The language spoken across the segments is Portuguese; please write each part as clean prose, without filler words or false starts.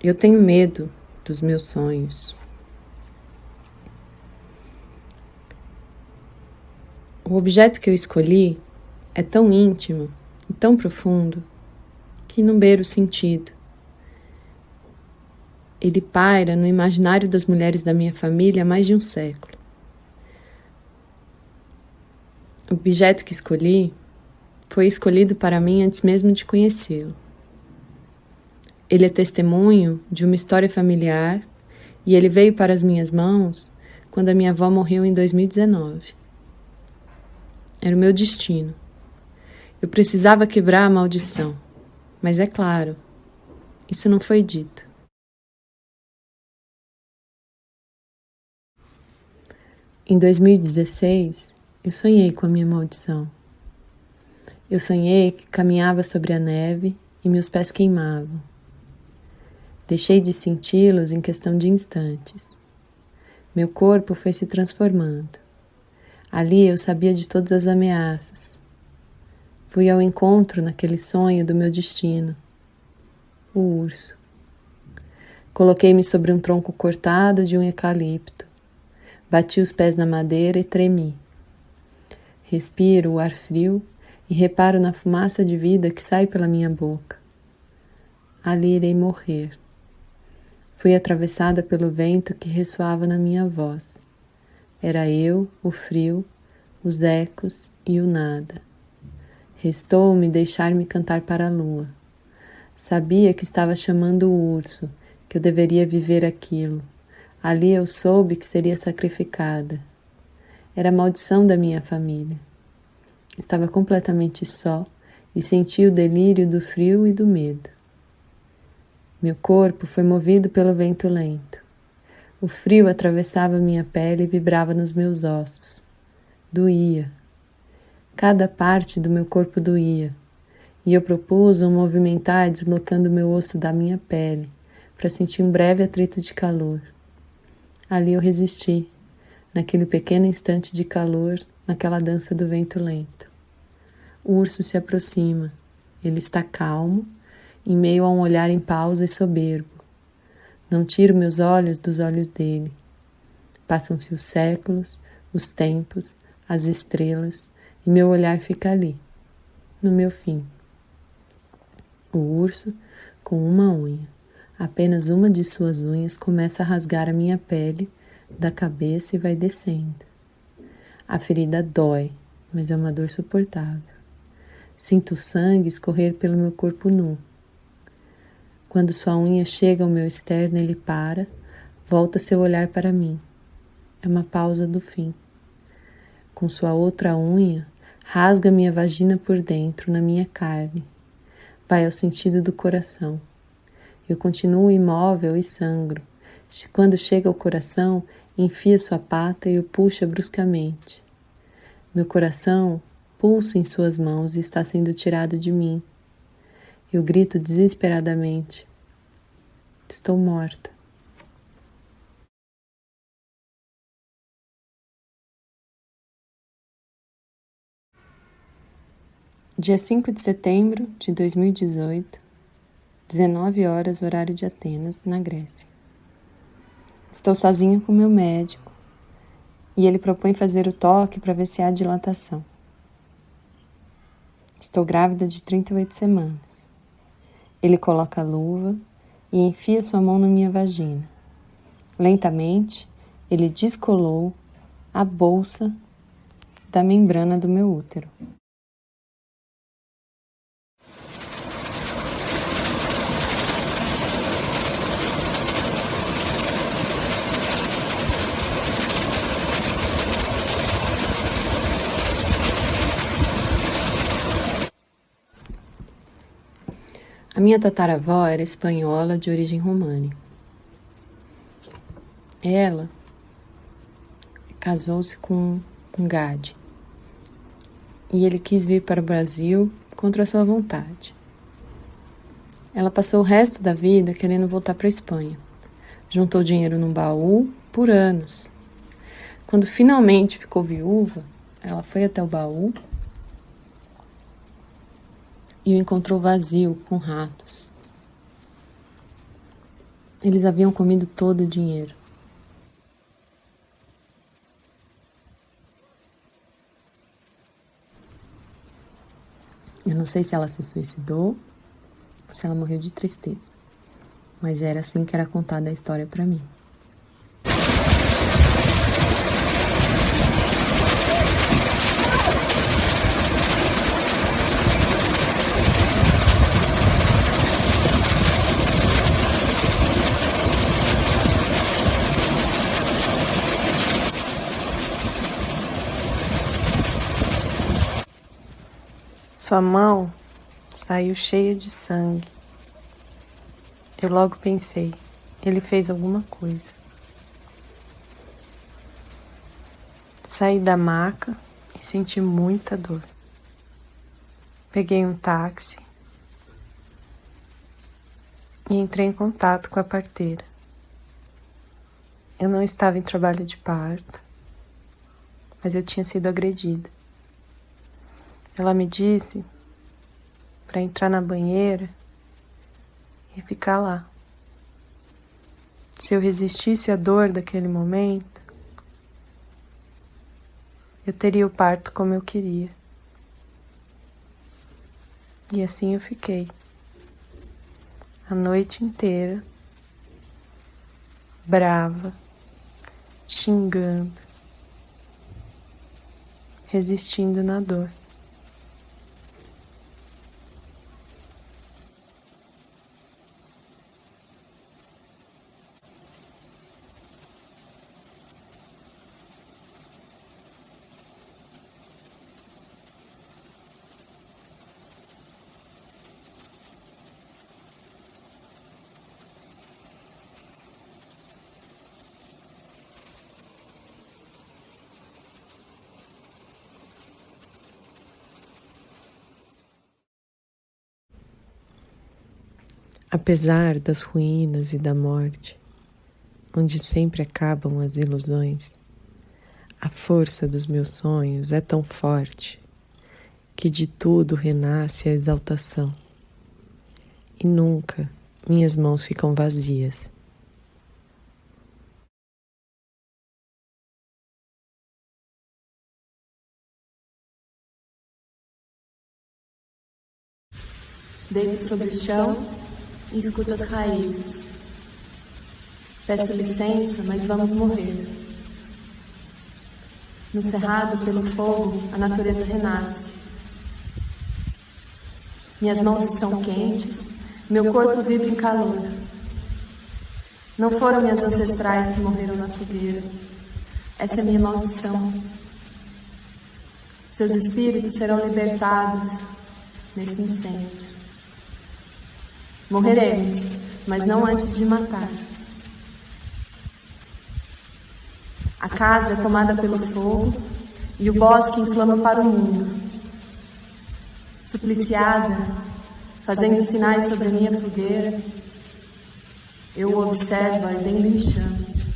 Eu tenho medo dos meus sonhos. O objeto que eu escolhi é tão íntimo e tão profundo que não beira o sentido. Ele paira no imaginário das mulheres da minha família há mais de um século. O objeto que escolhi foi escolhido para mim antes mesmo de conhecê-lo. Ele é testemunho de uma história familiar e ele veio para as minhas mãos quando a minha avó morreu em 2019. Era o meu destino. Eu precisava quebrar a maldição, mas é claro, isso não foi dito. Em 2016, eu sonhei com a minha maldição. Eu sonhei que caminhava sobre a neve e meus pés queimavam. Deixei de senti-los em questão de instantes. Meu corpo foi se transformando. Ali eu sabia de todas as ameaças. Fui ao encontro naquele sonho do meu destino, o urso. Coloquei-me sobre um tronco cortado de um eucalipto. Bati os pés na madeira e tremi. Respiro o ar frio e reparo na fumaça de vida que sai pela minha boca. Ali irei morrer. Fui atravessada pelo vento que ressoava na minha voz. Era eu, o frio, os ecos e o nada. Restou-me deixar-me cantar para a lua. Sabia que estava chamando o urso, que eu deveria viver aquilo. Ali eu soube que seria sacrificada. Era a maldição da minha família. Estava completamente só e senti o delírio do frio e do medo. Meu corpo foi movido pelo vento lento. O frio atravessava minha pele e vibrava nos meus ossos. Doía. Cada parte do meu corpo doía. E eu propus um movimentar deslocando meu osso da minha pele para sentir um breve atrito de calor. Ali eu resisti, naquele pequeno instante de calor, naquela dança do vento lento. O urso se aproxima. Ele está calmo, em meio a um olhar em pausa e soberbo. Não tiro meus olhos dos olhos dele. Passam-se os séculos, os tempos, as estrelas, e meu olhar fica ali, no meu fim. O urso, com uma unha, apenas uma de suas unhas, começa a rasgar a minha pele da cabeça e vai descendo. A ferida dói, mas é uma dor suportável. Sinto o sangue escorrer pelo meu corpo nu. Quando sua unha chega ao meu externo, ele para, volta seu olhar para mim. É uma pausa do fim. Com sua outra unha, rasga minha vagina por dentro, na minha carne. Vai ao sentido do coração. Eu continuo imóvel e sangro. Quando chega ao coração, enfia sua pata e o puxa bruscamente. Meu coração pulsa em suas mãos e está sendo tirado de mim. Eu grito desesperadamente. Estou morta. Dia 5 de setembro de 2018, 19 horas, horário de Atenas, na Grécia. Estou sozinha com meu médico e ele propõe fazer o toque para ver se há dilatação. Estou grávida de 38 semanas. Ele coloca a luva e enfia sua mão na minha vagina. Lentamente, ele descolou a bolsa da membrana do meu útero. A minha tataravó era espanhola de origem românica. Ela casou-se com um Gade e ele quis vir para o Brasil contra a sua vontade. Ela passou o resto da vida querendo voltar para a Espanha. Juntou dinheiro num baú por anos. Quando finalmente ficou viúva, ela foi até o baú e o encontrou vazio, com ratos. Eles haviam comido todo o dinheiro. Eu não sei se ela se suicidou ou se ela morreu de tristeza, mas era assim que era contada a história para mim. Sua mão saiu cheia de sangue. Eu logo pensei, ele fez alguma coisa. Saí da maca e senti muita dor. Peguei um táxi e entrei em contato com a parteira. Eu não estava em trabalho de parto, mas eu tinha sido agredida. Ela me disse para entrar na banheira e ficar lá. Se eu resistisse à dor daquele momento, eu teria o parto como eu queria. E assim eu fiquei. A noite inteira, brava, xingando, resistindo na dor. Apesar das ruínas e da morte, onde sempre acabam as ilusões, a força dos meus sonhos é tão forte que de tudo renasce a exaltação. E nunca minhas mãos ficam vazias. Deito sobre o chão e escuto as raízes. Peço licença, mas vamos morrer. No cerrado, pelo fogo, a natureza renasce. Minhas mãos estão quentes, meu corpo vibra em calor. Não foram minhas ancestrais que morreram na fogueira. Essa é minha maldição. Seus espíritos serão libertados nesse incêndio. Morreremos, mas não antes de matar. A casa é tomada pelo fogo e o bosque inflama para o mundo. Supliciada, fazendo sinais sobre a minha fogueira, eu o observo ardendo em chamas.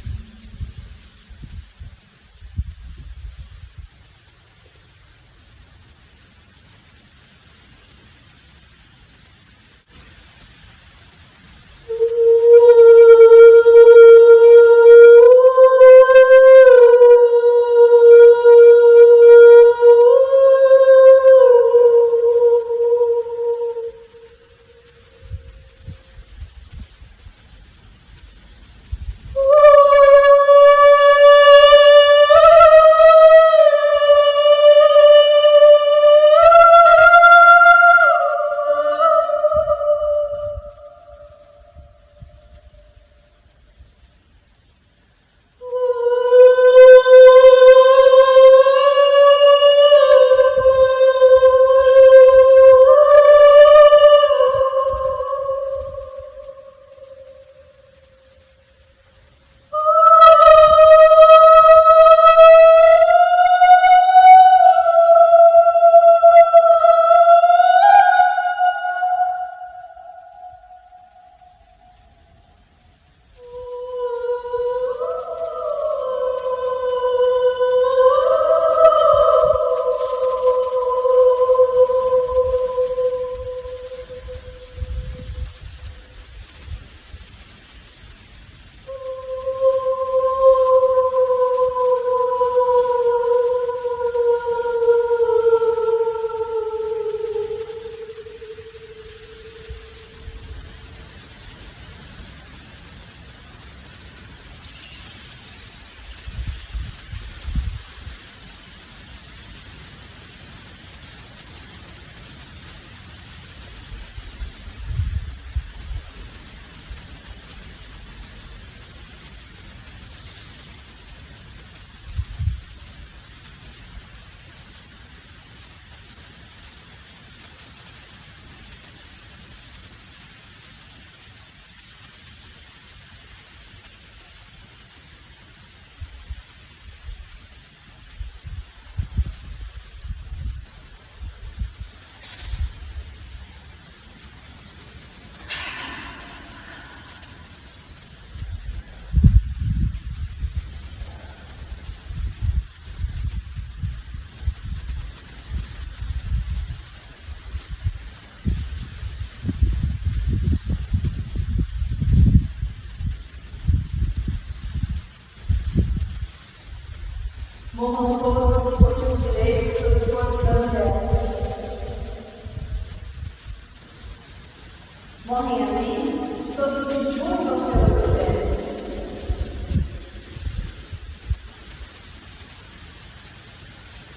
Morrem ali, todos se julgam pelas mulheres.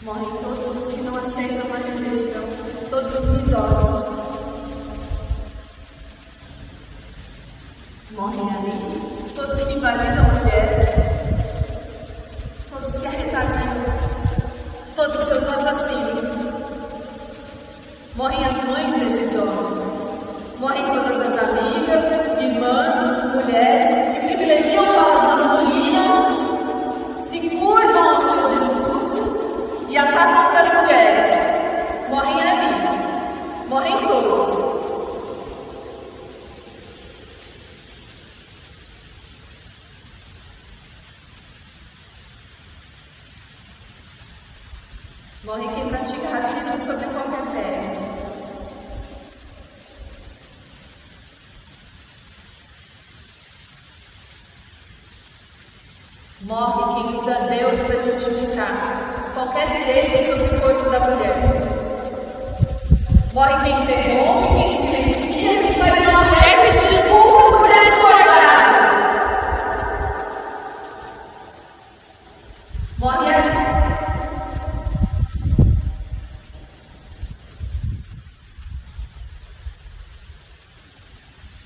Morrem todos os que não aceitam a rejeição, todos os misóginos. Morrem ali, todos que invalidam mulheres, todos que arretaliam, todos os seus assassinos. Morrem as mães desses homens, morrem todas as amigas, irmãs, mulheres que privilegiam falas masculinas, se curvam aos seus discursos e atacam outras mulheres. Morrem ali, morrem todos. Morre quem pratica racismo sobre qualquer pele. Morre quem usa Deus para justificar qualquer direito sobre o corpo da mulher. Morre quem interrompe, quem silencia, quem faz uma mulher que desculpa por discordar. Morre ali.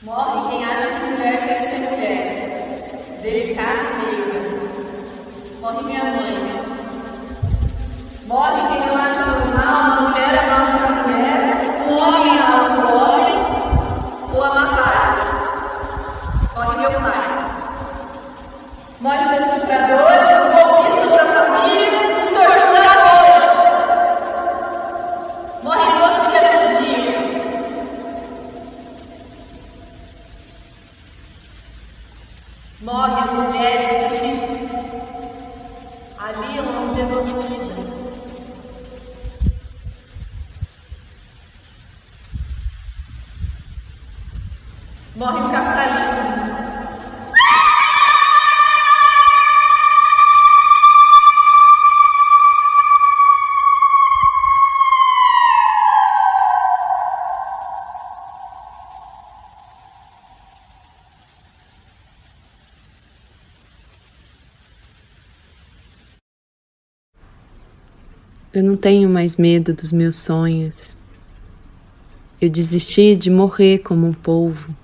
Morre quem acha que mulher tem que ser mulher, delicada e meiga. Morre minha mãe. Morre quem não acha normal uma mulher amar outra mulher, um homem amar outro homem, ou amar vários. Morre meu pai. Morre os estupradores, os golpistas da família, os torturadores. Morre todos que assediam. Morrem as mulheres que se aliam a um genocida. Morre o capitalismo. Eu não tenho mais medo dos meus sonhos. Eu desisti de morrer como um polvo.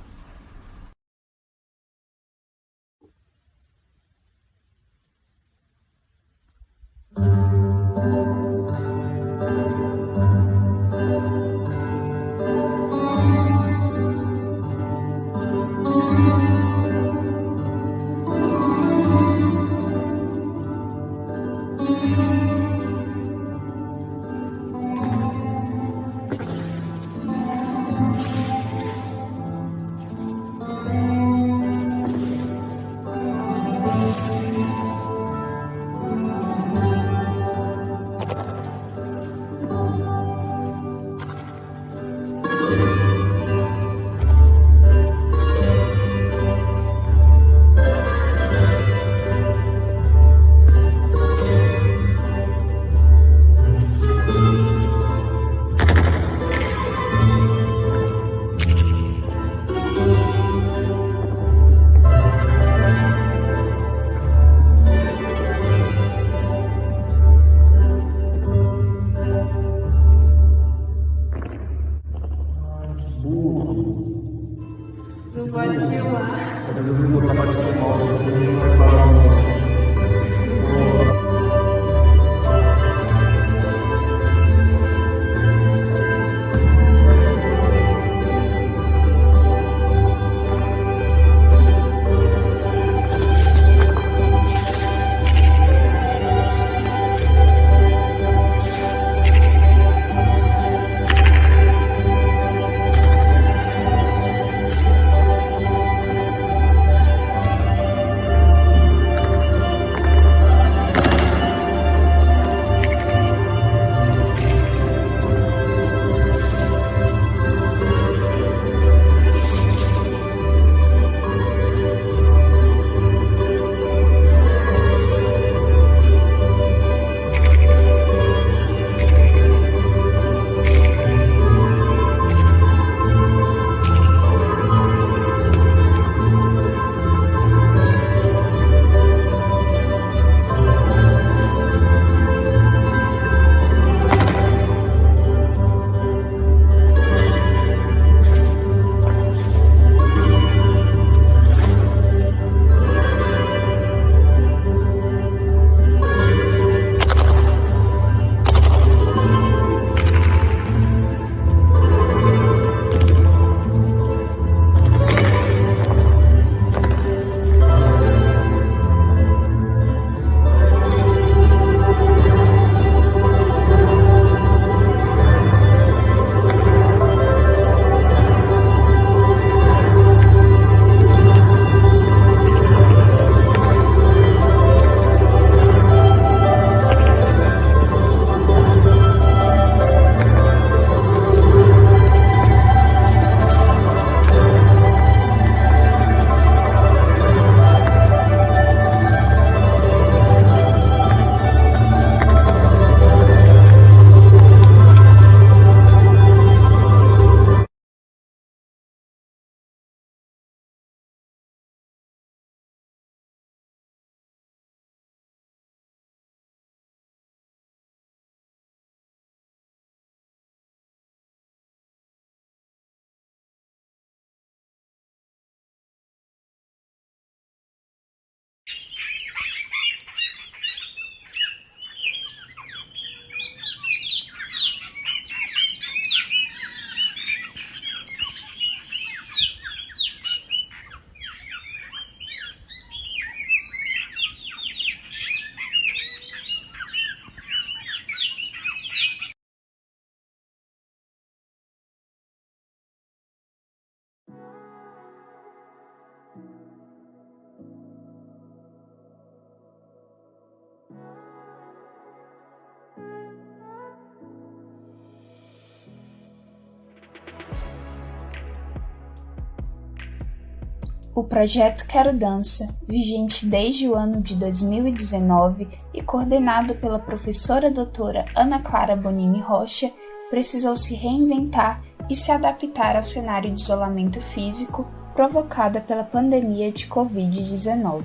O projeto Quero Dança, vigente desde o ano de 2019 e coordenado pela professora doutora Ana Clara Bonini Rocha, precisou se reinventar e se adaptar ao cenário de isolamento físico provocada pela pandemia de Covid-19.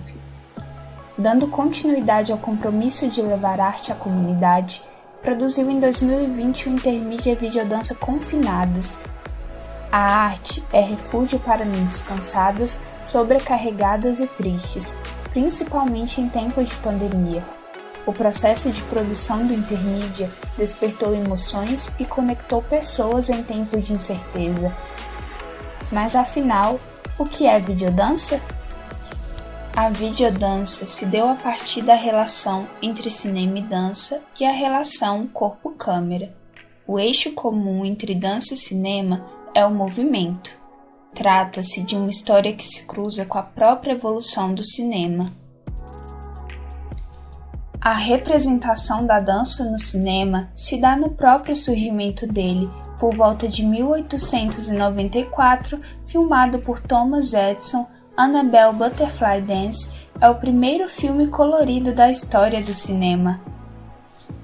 Dando continuidade ao compromisso de levar arte à comunidade, produziu em 2020 o Intermídia Videodança Confinadas. A arte é refúgio para mentes cansadas, sobrecarregadas e tristes, principalmente em tempos de pandemia. O processo de produção do Intermídia despertou emoções e conectou pessoas em tempos de incerteza. Mas afinal, o que é videodança? A videodança se deu a partir da relação entre cinema e dança e a relação corpo-câmera. O eixo comum entre dança e cinema é o movimento. Trata-se de uma história que se cruza com a própria evolução do cinema. A representação da dança no cinema se dá no próprio surgimento dele, por volta de 1894, filmado por Thomas Edison. Annabelle Butterfly Dance é o primeiro filme colorido da história do cinema.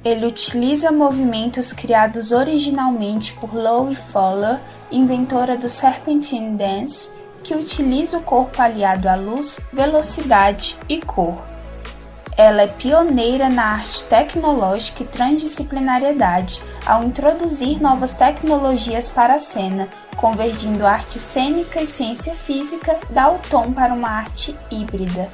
Ele utiliza movimentos criados originalmente por Loie Fuller, inventora do Serpentine Dance, que utiliza o corpo aliado à luz, velocidade e cor. Ela é pioneira na arte tecnológica e transdisciplinariedade, ao introduzir novas tecnologias para a cena, convergindo arte cênica e ciência física, dá o tom para uma arte híbrida.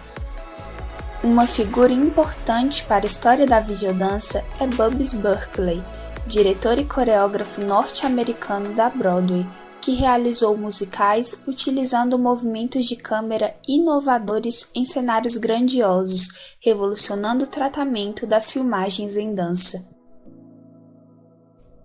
Uma figura importante para a história da videodança é Busby Berkeley, diretor e coreógrafo norte-americano da Broadway, que realizou musicais utilizando movimentos de câmera inovadores em cenários grandiosos, revolucionando o tratamento das filmagens em dança.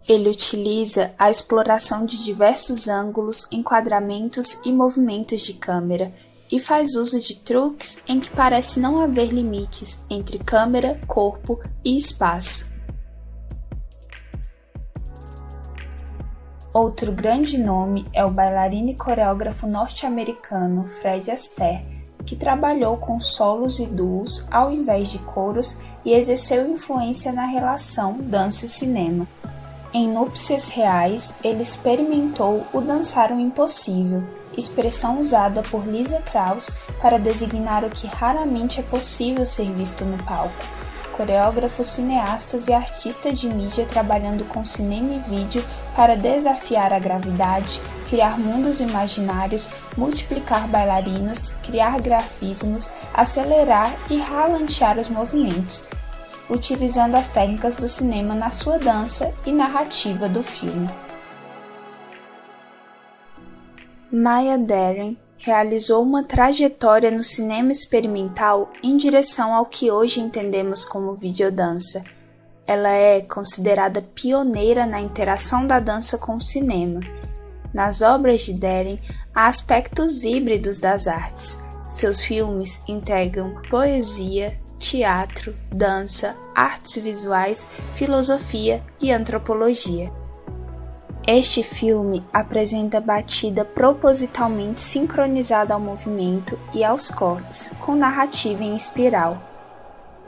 Ele utiliza a exploração de diversos ângulos, enquadramentos e movimentos de câmera, e faz uso de truques em que parece não haver limites entre câmera, corpo e espaço. Outro grande nome é o bailarino e coreógrafo norte-americano Fred Astaire, que trabalhou com solos e duos ao invés de coros e exerceu influência na relação dança e cinema. Em Núpcias Reais, ele experimentou o dançar o impossível, expressão usada por Lisa Krauss para designar o que raramente é possível ser visto no palco. Coreógrafos, cineastas e artistas de mídia trabalhando com cinema e vídeo para desafiar a gravidade, criar mundos imaginários, multiplicar bailarinos, criar grafismos, acelerar e ralantear os movimentos, utilizando as técnicas do cinema na sua dança e narrativa do filme. Maya Deren realizou uma trajetória no cinema experimental em direção ao que hoje entendemos como videodança. Ela é considerada pioneira na interação da dança com o cinema. Nas obras de Deren, há aspectos híbridos das artes. Seus filmes integram poesia, teatro, dança, artes visuais, filosofia e antropologia. Este filme apresenta batida propositalmente sincronizada ao movimento e aos cortes, com narrativa em espiral.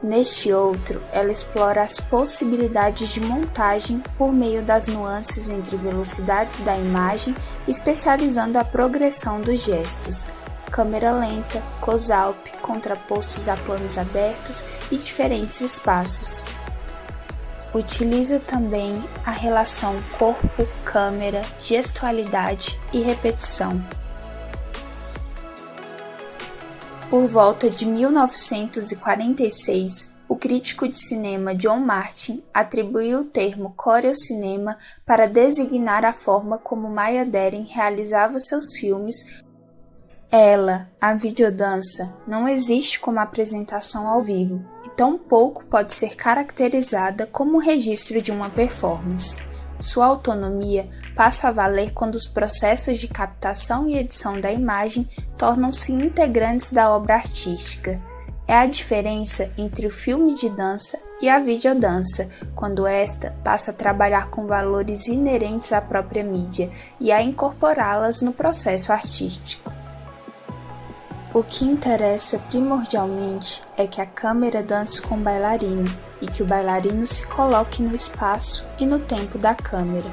Neste outro, ela explora as possibilidades de montagem por meio das nuances entre velocidades da imagem, especializando a progressão dos gestos, câmera lenta, close-up, contrapostos a planos abertos e diferentes espaços. Utiliza também a relação corpo, câmera, gestualidade e repetição. Por volta de 1946, o crítico de cinema John Martin atribuiu o termo coreocinema para designar a forma como Maya Deren realizava seus filmes. Ela, a videodança, não existe como apresentação ao vivo e tampouco pode ser caracterizada como um registro de uma performance. Sua autonomia passa a valer quando os processos de captação e edição da imagem tornam-se integrantes da obra artística. É a diferença entre o filme de dança e a videodança, quando esta passa a trabalhar com valores inerentes à própria mídia e a incorporá-las no processo artístico. O que interessa primordialmente é que a câmera dance com o bailarino e que o bailarino se coloque no espaço e no tempo da câmera,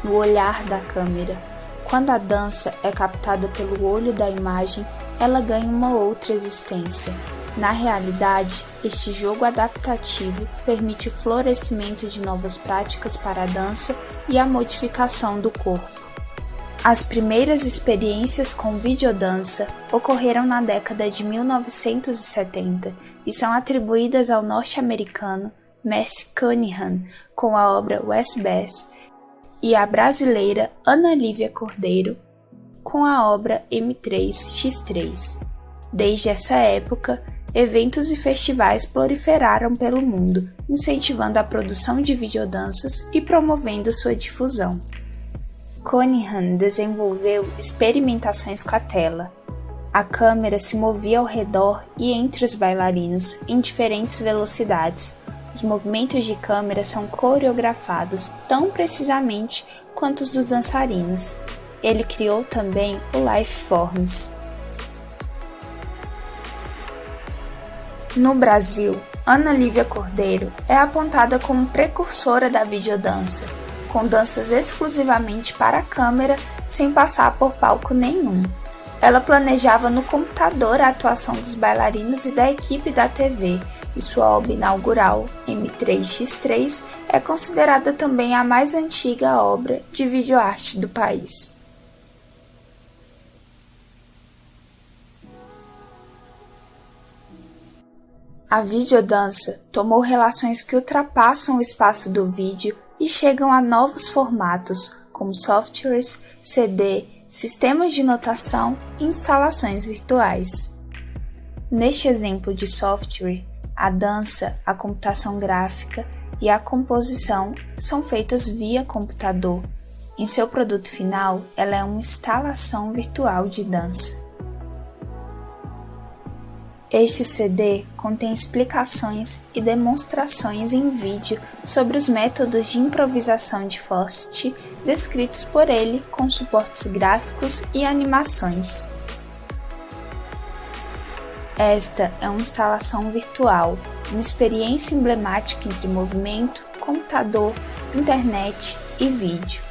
no olhar da câmera. Quando a dança é captada pelo olho da imagem, ela ganha uma outra existência. Na realidade, este jogo adaptativo permite o florescimento de novas práticas para a dança e a modificação do corpo. As primeiras experiências com videodança ocorreram na década de 1970 e são atribuídas ao norte-americano Merce Cunningham com a obra West Bass e à brasileira Ana Lívia Cordeiro com a obra M3X3. Desde essa época, eventos e festivais proliferaram pelo mundo, incentivando a produção de videodanças e promovendo sua difusão. Cunningham desenvolveu experimentações com a tela. A câmera se movia ao redor e entre os bailarinos em diferentes velocidades. Os movimentos de câmera são coreografados tão precisamente quanto os dos dançarinos. Ele criou também o Lifeforms. No Brasil, Ana Lívia Cordeiro é apontada como precursora da videodança, com danças exclusivamente para a câmera, sem passar por palco nenhum. Ela planejava no computador a atuação dos bailarinos e da equipe da TV, e sua obra inaugural, M3X3, é considerada também a mais antiga obra de videoarte do país. A videodança tomou relações que ultrapassam o espaço do vídeo e chegam a novos formatos, como softwares, CD, sistemas de notação e instalações virtuais. Neste exemplo de software, a dança, a computação gráfica e a composição são feitas via computador. Em seu produto final, ela é uma instalação virtual de dança. Este CD contém explicações e demonstrações em vídeo sobre os métodos de improvisação de Faust descritos por ele com suportes gráficos e animações. Esta é uma instalação virtual, uma experiência emblemática entre movimento, computador, internet e vídeo.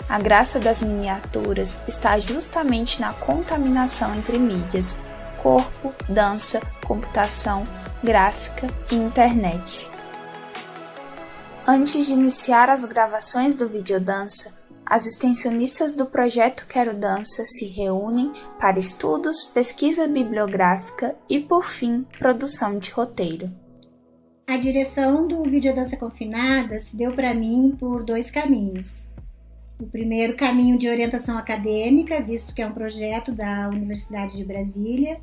A graça das miniaturas está justamente na contaminação entre mídias, corpo, dança, computação, gráfica e internet. Antes de iniciar as gravações do Videodança, as extensionistas do projeto Quero Dança se reúnem para estudos, pesquisa bibliográfica e, por fim, produção de roteiro. A direção do Videodança Confinada se deu para mim por 2 caminhos. O primeiro caminho de orientação acadêmica, visto que é um projeto da Universidade de Brasília,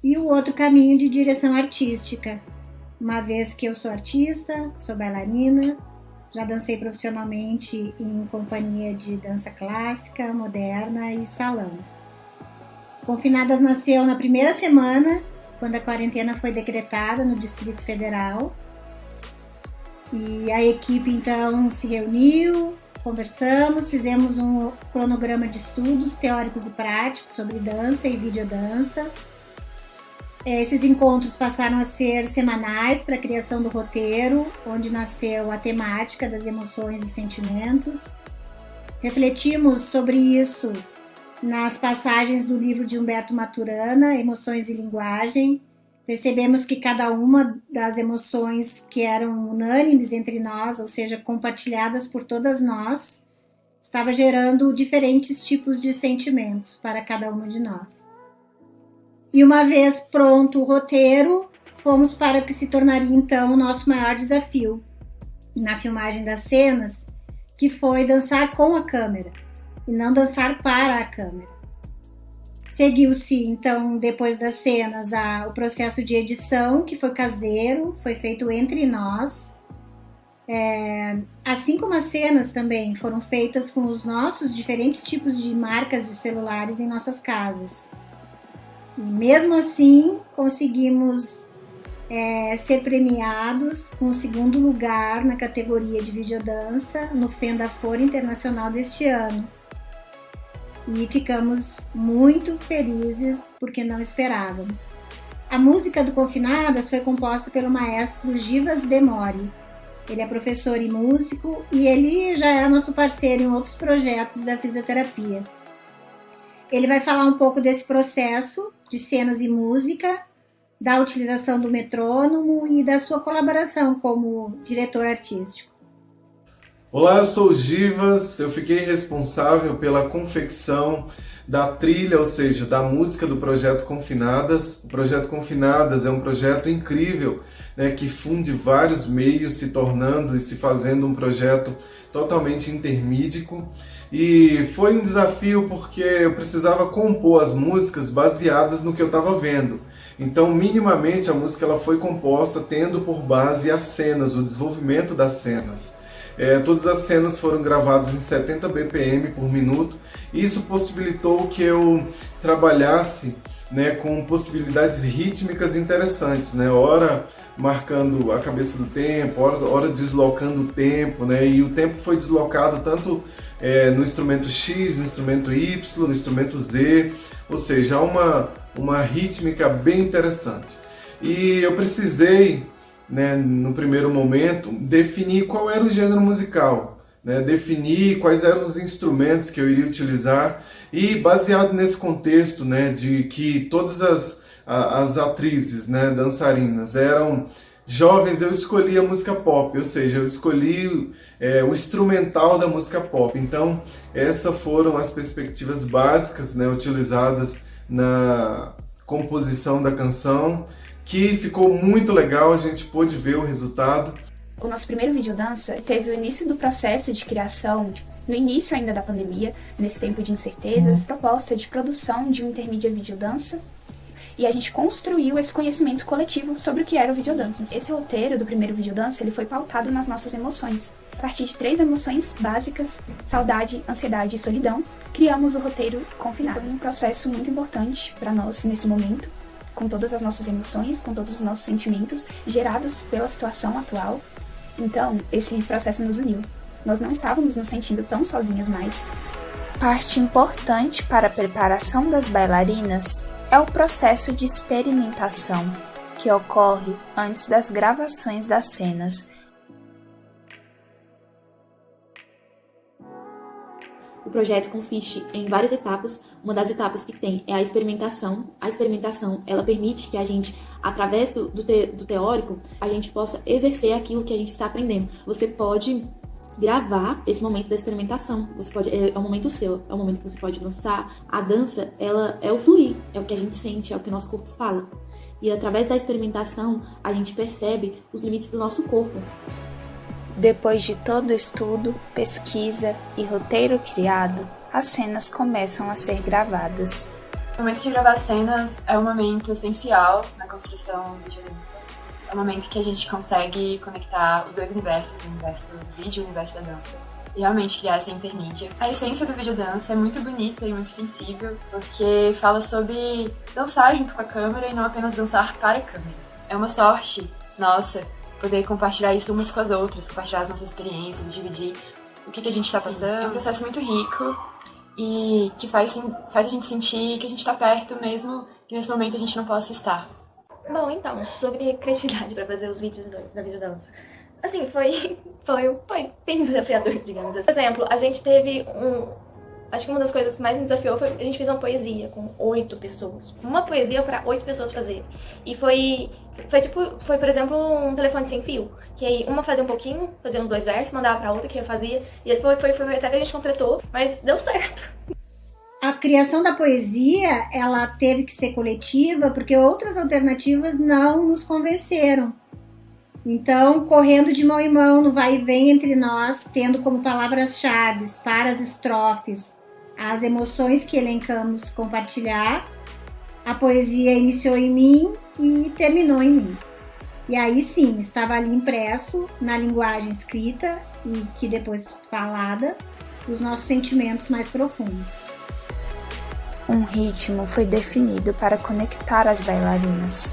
e o outro caminho de direção artística, uma vez que eu sou artista, sou bailarina, já dancei profissionalmente em companhia de dança clássica, moderna e salão. Confinadas nasceu na primeira semana, quando a quarentena foi decretada no Distrito Federal, e a equipe então se reuniu, conversamos, fizemos um cronograma de estudos teóricos e práticos sobre dança e videodança. Esses encontros passaram a ser semanais para a criação do roteiro, onde nasceu a temática das emoções e sentimentos. Refletimos sobre isso nas passagens do livro de Humberto Maturana, Emoções e Linguagem. Percebemos que cada uma das emoções que eram unânimes entre nós, ou seja, compartilhadas por todas nós, estava gerando diferentes tipos de sentimentos para cada uma de nós. E uma vez pronto o roteiro, fomos para o que se tornaria então o nosso maior desafio na filmagem das cenas, que foi dançar com a câmera e não dançar para a câmera. Seguiu-se então, depois das cenas, o processo de edição, que foi caseiro, foi feito entre nós. Assim como as cenas também foram feitas com os nossos diferentes tipos de marcas de celulares em nossas casas. E mesmo assim, conseguimos ser premiados com o 2º lugar na categoria de videodança no Fenda Foro Internacional deste ano. e ficamos muito felizes porque não esperávamos. A música do Confinadas foi composta pelo maestro Givas Demori. Ele é professor e músico e ele já é nosso parceiro em outros projetos da fisioterapia. Ele vai falar um pouco desse processo de cenas e música, da utilização do metrônomo e da sua colaboração como diretor artístico. Olá, eu sou o Givas, eu fiquei responsável pela confecção da trilha, ou seja, da música do Projeto Confinadas. O Projeto Confinadas é um projeto incrível, né, que funde vários meios, se tornando e se fazendo um projeto totalmente intermídico. E foi um desafio porque eu precisava compor as músicas baseadas no que eu estava vendo. Então, minimamente, a música ela foi composta tendo por base as cenas, o desenvolvimento das cenas. Todas as cenas foram gravadas em 70 BPM por minuto. Isso possibilitou que eu trabalhasse, né, com possibilidades rítmicas interessantes, né? Ora marcando a cabeça do tempo, ora deslocando o tempo, né? E o tempo foi deslocado tanto no instrumento X, no instrumento Y, no instrumento Z, ou seja, há uma rítmica bem interessante. E eu precisei, né, no primeiro momento, definir qual era o gênero musical, né, definir quais eram os instrumentos que eu iria utilizar e baseado nesse contexto, né, de que todas as atrizes, né, dançarinas eram jovens, eu escolhi a música pop, ou seja, eu escolhi o instrumental da música pop. Então, essas foram as perspectivas básicas, né, utilizadas na composição da canção, que ficou muito legal, a gente pôde ver o resultado. O nosso primeiro videodança teve o início do processo de criação, no início ainda da pandemia, nesse tempo de incertezas, proposta de produção de um intermídia videodança, e a gente construiu esse conhecimento coletivo sobre o que era o videodança. Esse roteiro do primeiro videodança, ele foi pautado nas nossas emoções. A partir de 3 emoções básicas, saudade, ansiedade e solidão, criamos o roteiro Confinadas. Foi um processo muito importante para nós nesse momento, com todas as nossas emoções, com todos os nossos sentimentos gerados pela situação atual. Então, esse processo nos uniu. Nós não estávamos nos sentindo tão sozinhas mais. Parte importante para a preparação das bailarinas é o processo de experimentação, que ocorre antes das gravações das cenas. O projeto consiste em várias etapas. Uma das etapas que tem é a experimentação. A experimentação, ela permite que a gente, através do teórico, a gente possa exercer aquilo que a gente está aprendendo. Você pode gravar esse momento da experimentação. Você pode, é um momento seu, é um momento que você pode dançar. A dança, ela é o fluir, é o que a gente sente, é o que o nosso corpo fala. E através da experimentação, a gente percebe os limites do nosso corpo. Depois de todo estudo, pesquisa e roteiro criado, as cenas começam a ser gravadas. O momento de gravar cenas é um momento essencial na construção do videodança. É um momento que a gente consegue conectar os dois universos, o universo do vídeo e o universo da dança, e realmente criar essa intermídia. A essência do videodança é muito bonita e muito sensível, porque fala sobre dançar junto com a câmera e não apenas dançar para a câmera. É uma sorte nossa poder compartilhar isso umas com as outras, compartilhar as nossas experiências, dividir o que a gente está passando. É um processo muito rico e que faz a gente sentir que a gente está perto, mesmo que nesse momento a gente não possa estar. Bom, então, sobre criatividade para fazer os vídeos da videodança. Assim, foi bem desafiador, digamos assim. Por exemplo, a gente teve acho que uma das coisas que mais me desafiou foi a gente fez uma poesia com 8 pessoas. Uma poesia para 8 pessoas fazer. E foi, por exemplo, um telefone sem fio. Que aí uma fazia um pouquinho, fazia uns 2 versos, mandava pra outra que fazia. E aí foi até que a gente completou, mas deu certo. A criação da poesia, ela teve que ser coletiva, porque outras alternativas não nos convenceram. Então, correndo de mão em mão, no vai e vem entre nós, tendo como palavras-chave para as estrofes as emoções que elencamos compartilhar, a poesia iniciou em mim e terminou em mim. E aí sim, estava ali impresso na linguagem escrita e que depois falada, os nossos sentimentos mais profundos. Um ritmo foi definido para conectar as bailarinas.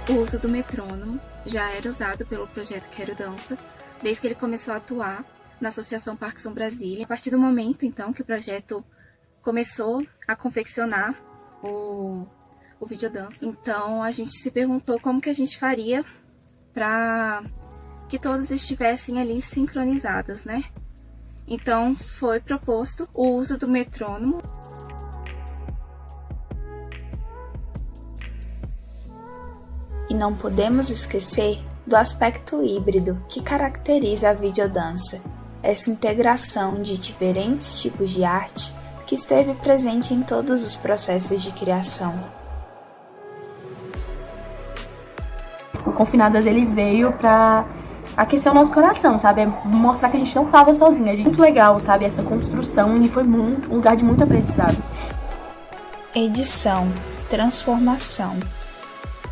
O uso do metrônomo já era usado pelo projeto Quero Dança, desde que ele começou a atuar na Associação Parkinson Brasília. A partir do momento, então, que o projeto começou a confeccionar o videodança, então a gente se perguntou como que a gente faria para que todas estivessem ali sincronizadas, né? Então foi proposto o uso do metrônomo. E não podemos esquecer do aspecto híbrido que caracteriza a videodança, essa integração de diferentes tipos de arte que esteve presente em todos os processos de criação. O Confinadas, ele veio pra aquecer o nosso coração, sabe? Mostrar que a gente não tava sozinha. Muito legal, sabe? Essa construção, e foi um lugar de muito aprendizado. Edição, transformação,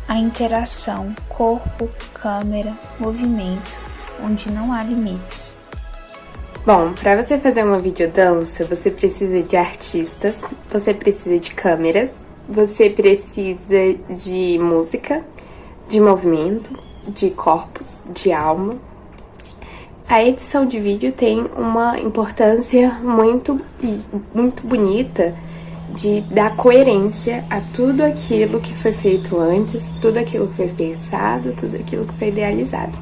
a interação, corpo, câmera, movimento, onde não há limites. Bom, para você fazer uma videodança, você precisa de artistas, você precisa de câmeras, você precisa de música, de movimento, de corpos, de alma. A edição de vídeo tem uma importância muito bonita de dar coerência a tudo aquilo que foi feito antes, tudo aquilo que foi pensado, tudo aquilo que foi idealizado.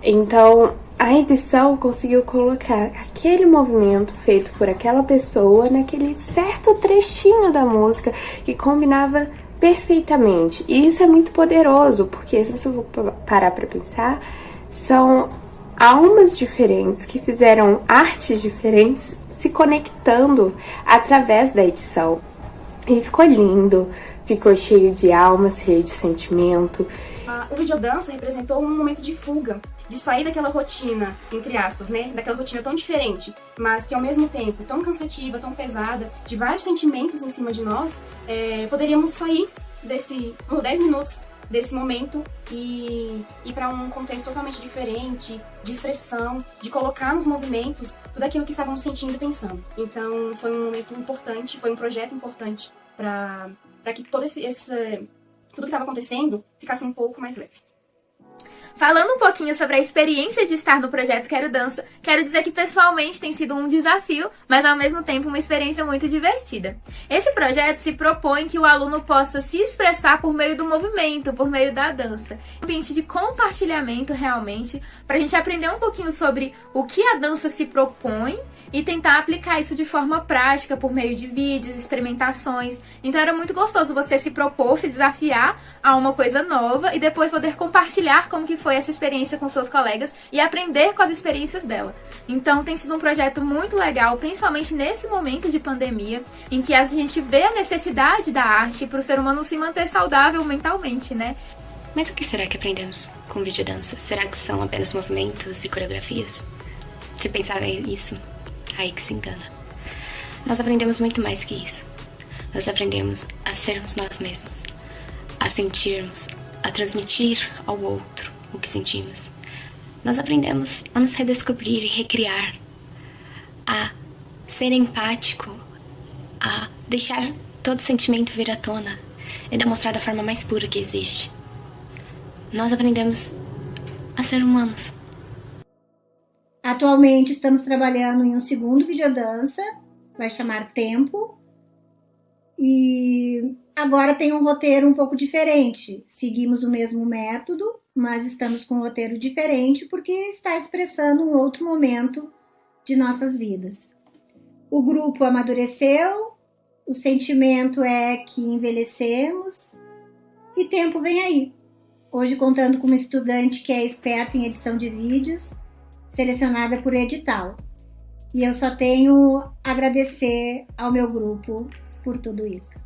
Então, a edição conseguiu colocar aquele movimento feito por aquela pessoa naquele certo trechinho da música que combinava perfeitamente. E isso é muito poderoso, porque se você for parar para pensar, são almas diferentes que fizeram artes diferentes se conectando através da edição. E ficou lindo, ficou cheio de alma, cheio de sentimento. O videodança representou um momento de fuga, de sair daquela rotina, entre aspas, né? Daquela rotina tão diferente, mas que ao mesmo tempo tão cansativa, tão pesada, de vários sentimentos em cima de nós, poderíamos sair por 10 minutos desse momento e ir para um contexto totalmente diferente, de expressão, de colocar nos movimentos tudo aquilo que estávamos sentindo e pensando. Então foi um momento importante, foi um projeto importante para que todo tudo que estava acontecendo ficasse um pouco mais leve. Falando um pouquinho sobre a experiência de estar no projeto Quero Dança, quero dizer que pessoalmente tem sido um desafio, mas ao mesmo tempo uma experiência muito divertida. Esse projeto se propõe que o aluno possa se expressar por meio do movimento, por meio da dança. Um ambiente de compartilhamento realmente, para a gente aprender um pouquinho sobre o que a dança se propõe e tentar aplicar isso de forma prática por meio de vídeos, experimentações. Então era muito gostoso você se propor, se desafiar a uma coisa nova e depois poder compartilhar como que foi essa experiência com seus colegas e aprender com as experiências dela. Então tem sido um projeto muito legal, principalmente nesse momento de pandemia, em que a gente vê a necessidade da arte para o ser humano se manter saudável mentalmente, né? Mas o que será que aprendemos com videodança? Será que são apenas movimentos e coreografias? Se pensava isso, aí que se engana. Nós aprendemos muito mais que isso. Nós aprendemos a sermos nós mesmos, a sentirmos, a transmitir ao outro o que sentimos. Nós aprendemos a nos redescobrir e recriar, a ser empático, a deixar todo sentimento vir à tona e demonstrar da forma mais pura que existe. Nós aprendemos a ser humanos. Atualmente estamos trabalhando em um segundo videodança, vai chamar Tempo, e agora tem um roteiro um pouco diferente. Seguimos o mesmo método, mas estamos com um roteiro diferente porque está expressando um outro momento de nossas vidas. O grupo amadureceu, o sentimento é que envelhecemos e tempo vem aí. Hoje contando com uma estudante que é esperta em edição de vídeos, selecionada por edital. E eu só tenho a agradecer ao meu grupo por tudo isso.